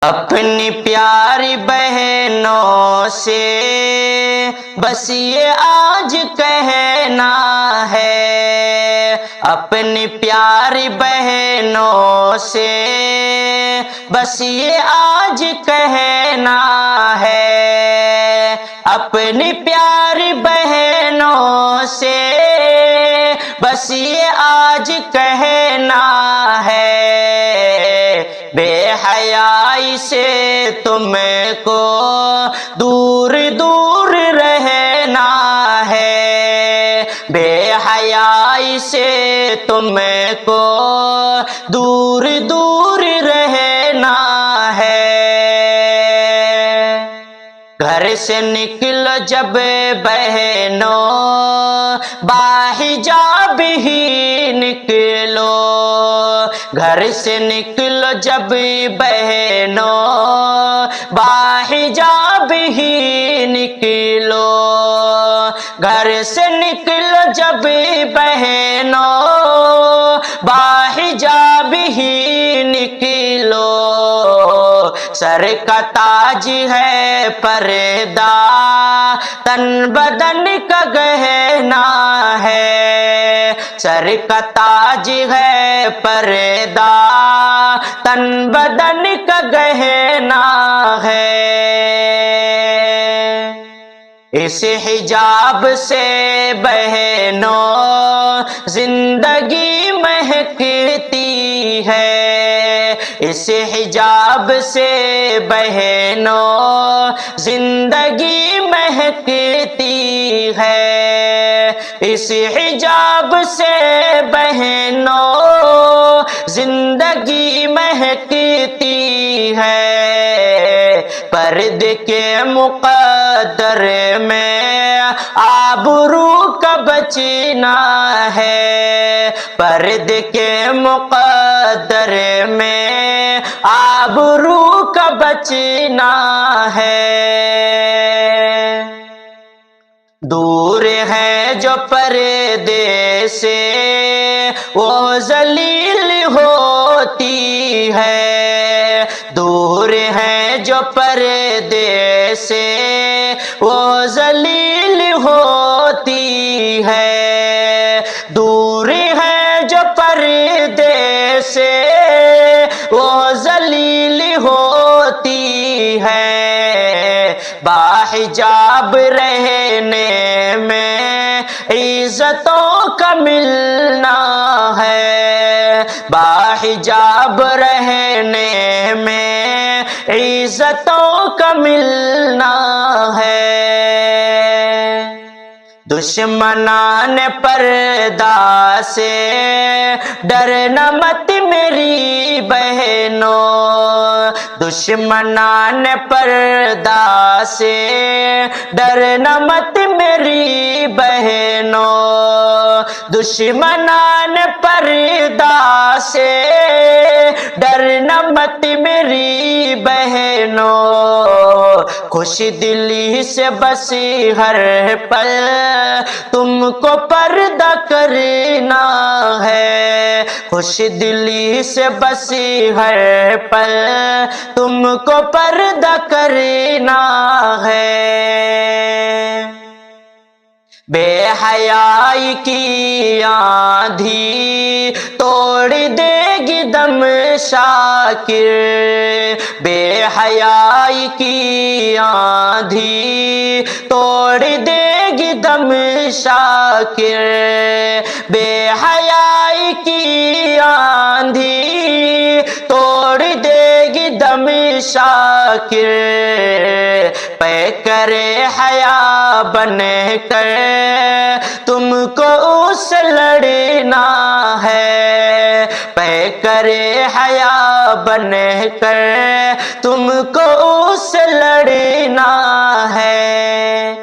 اپنی پیاری بہنوں سے بس یہ آج کہنا ہے، اپنی پیاری بہنوں سے بس یہ آج کہنا ہے، اپنی پیاری بہنوں سے بس یہ آج کہنا ہے، بے حیائی سے تم کو دور دور رہنا ہے، بے حیائی سے تم کو دور دور رہنا ہے۔ گھر سے نکلو جب بہنوں باحجاب ہی نکلو، گھر سے نکلو جب بہنوں باحجاب ہی نکلو، گھر سے نکلو جب بہنوں باحجاب ہی نکلو، سر کا تاج ہے پردہ تن بدن کا گہنا ہے، سر کا تاج ہے پردہ تن بدن کا گہنا ہے، اس حجاب سے بہنوں زندگی مہکتی ہے، اس حجاب سے بہنوں زندگی مہکتی ہے، اس حجاب سے بہنوں زندگی مہکتی ہے، پردے کے مقدر میں آبرو کا بچنا ہے، پردے کے مقدر میں آبرو کا بچنا ہے، دور ہے جو پردے سے وہ ذلیل ہوتی ہے، دور ہے جو پردے سے وہ ذلیل ہوتی ہے، دور ہے جو پردے سے وہ ذلیل ہوتی ہے، باحجاب رہنے میں عزتوں کا ملنا ہے، باحجاب رہنے میں عزتوں کا ملنا ہے، دشمنان پردہ سے ڈرنا مت میری بہنوں، دشمنان پردہ سے ڈرنا مت میری بہنوں، دشمنان پردہ سے ڈرنا مت میری بہنوں، خوش دلی سے بس ہر پل تم کو پردہ کرنا ہے، خوش دلی سے بس ہر پل تم کو پردہ کرنا ہے، بے حیائی کی آندھی توڑ دے گی دم شاکر، بے حیائی کی آندھی توڑ دے گی دم شاکر، بے حیائی کی آندھی توڑ دے گی دم شاکر، پیکر حیا بن کر تم کو اس لڑنا ہے، پیکر حیا بن کر تم کو اس لڑنا ہے۔